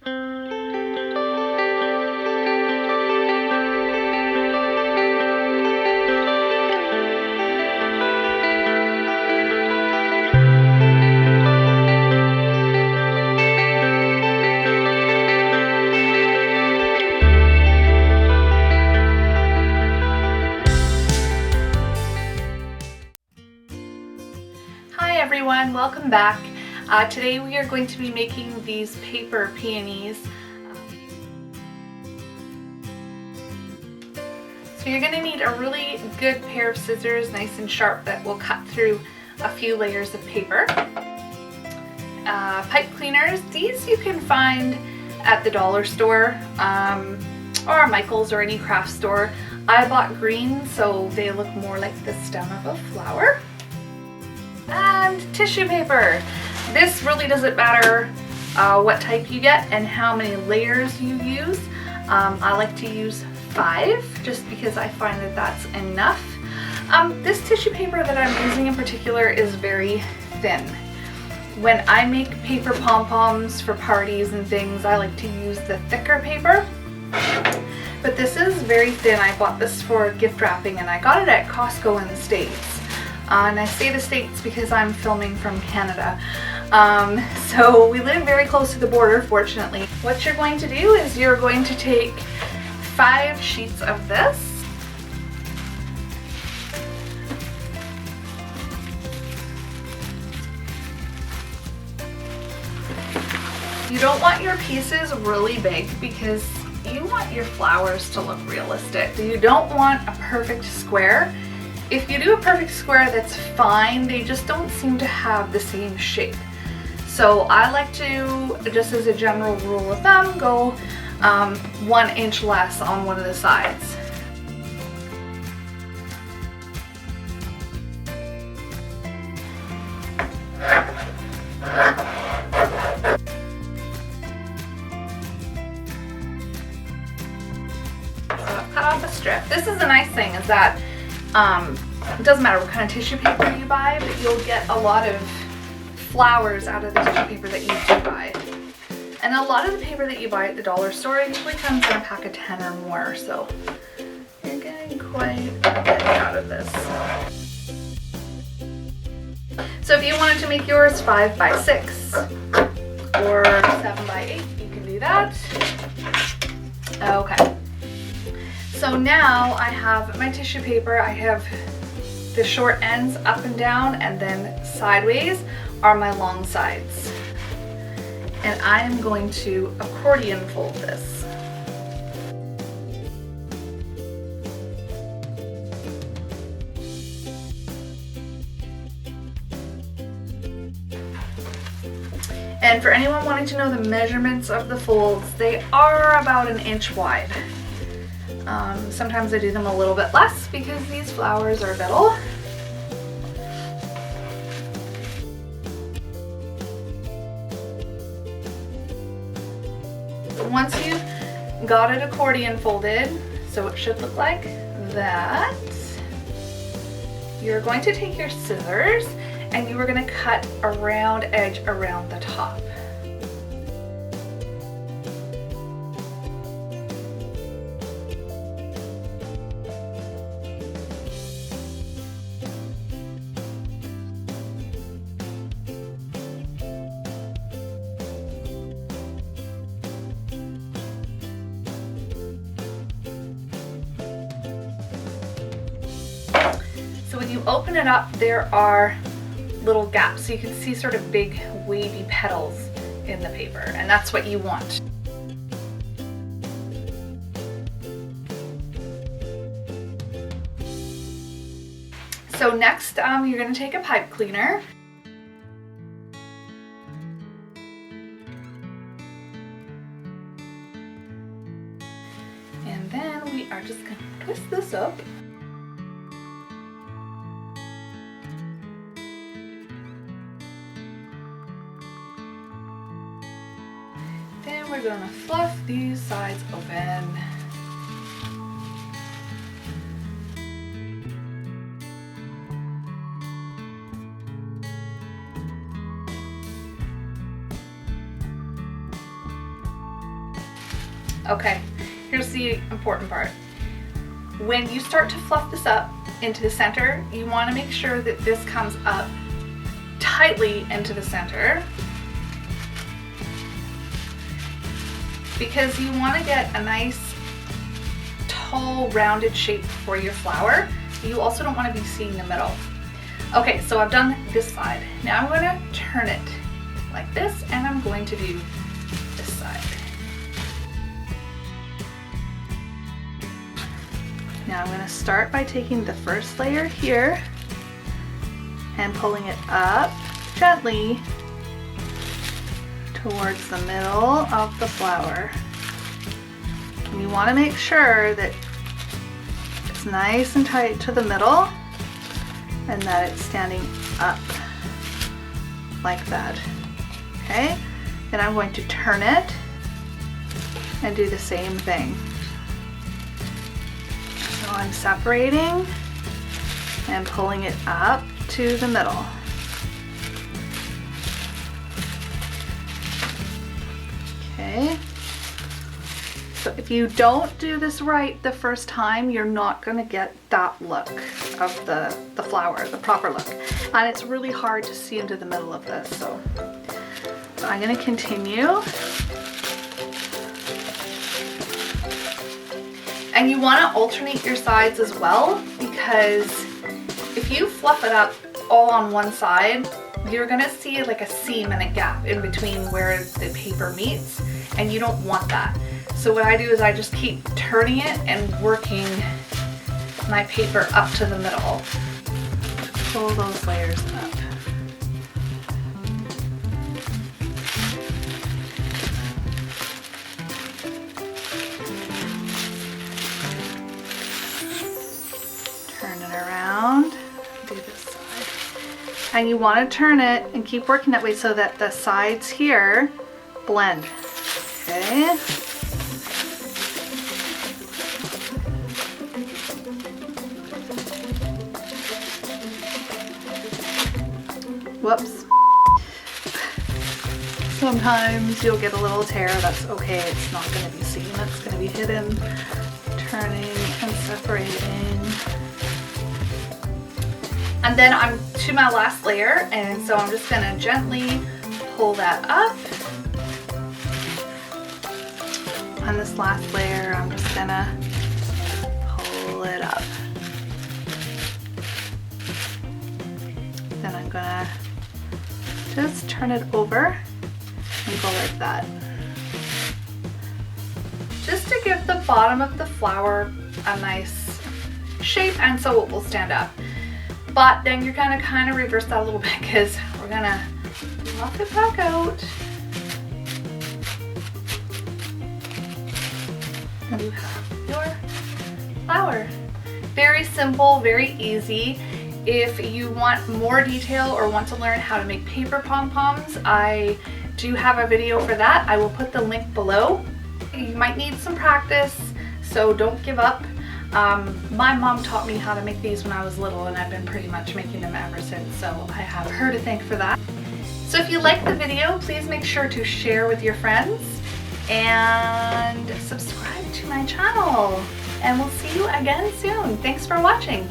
Hi everyone, welcome back. Today we are going to be making these paper peonies. So you're going to need a really good pair of scissors, nice and sharp, that will cut through a few layers of paper. Pipe cleaners, these you can find at the dollar store or Michael's or any craft store. I bought green so they look more like the stem of a flower. And tissue paper. This really doesn't matter what type you get and how many layers you use. I like to use 5 just because I find that that's enough. This tissue paper that I'm using in particular is very thin. When I make paper pom-poms for parties and things, I like to use the thicker paper. But this is very thin. I bought this for gift wrapping and I got it at Costco in the States. And I say the States because I'm filming from Canada. So we live very close to the border, fortunately. What you're going to do is you're going to take 5 sheets of this. You don't want your pieces really big because you want your flowers to look realistic. You don't want a perfect square. If you do a perfect square, that's fine. They just don't seem to have the same shape. So I like to, just as a general rule of thumb, go 1 inch less on one of the sides. So I've cut off a strip. This is a nice thing, is that it doesn't matter what kind of tissue paper you buy, but you'll get a lot of flowers out of the tissue paper that you do buy. And a lot of the paper that you buy at the dollar store usually comes in a pack of 10 or more, so you're getting quite a bit out of this. So if you wanted to make yours 5 by 6 or 7 by 8, you can do that. Okay. So now I have my tissue paper. I have the short ends up and down, and then sideways are my long sides. And I am going to accordion fold this. And for anyone wanting to know the measurements of the folds, they are about 1 inch wide. Sometimes I do them a little bit less because these flowers are little. Once you've got it accordion folded, so it should look like that, you're going to take your scissors and you are going to cut a round edge around the top. So when you open it up, there are little gaps, so you can see sort of big wavy petals in the paper, and that's what you want. So next, you're going to take a pipe cleaner. And then we are just going to twist this up. Then we're going to fluff these sides open. Okay, here's the important part. When you start to fluff this up into the center, you want to make sure that this comes up tightly into the center, because you want to get a nice tall rounded shape for your flower. You also don't want to be seeing the middle. Okay, so I've done this side. Now I'm going to turn it like this, and I'm going to do this side. Now I'm going to start by taking the first layer here and pulling it up gently towards the middle of the flower. And you want to make sure that it's nice and tight to the middle and that it's standing up like that. Okay, then I'm going to turn it and do the same thing. So I'm separating and pulling it up to the middle. Okay, so if you don't do this right the first time, you're not going to get that look of the flower, the proper look. And it's really hard to see into the middle of this, so I'm going to continue. And you want to alternate your sides as well, because if you fluff it up all on one side, you're going to see like a seam and a gap in between where the paper meets, and you don't want that. So what I do is I just keep turning it and working my paper up to the middle. Pull those layers up. Turn it around, do this side. And you want to turn it and keep working that way so that the sides here blend. Okay. Whoops. Sometimes you'll get a little tear, that's okay, it's not going to be seen, it's going to be hidden. Turning and separating. And then I'm to my last layer, and so I'm just going to gently pull that up. On this last layer, I'm just going to pull it up. Then I'm going to just turn it over and go like that. Just to give the bottom of the flower a nice shape, and so it will stand up. But then you're gonna kind of reverse that a little bit, because we're gonna fluff it back out. And you have your flower. Very simple, very easy. If you want more detail or want to learn how to make paper pom-poms, I do have a video for that. I will put the link below. You might need some practice, so don't give up. My mom taught me how to make these when I was little, and I've been pretty much making them ever since, so I have her to thank for that. So if you like the video, please make sure to share with your friends and subscribe to my channel. And we'll see you again soon. Thanks for watching.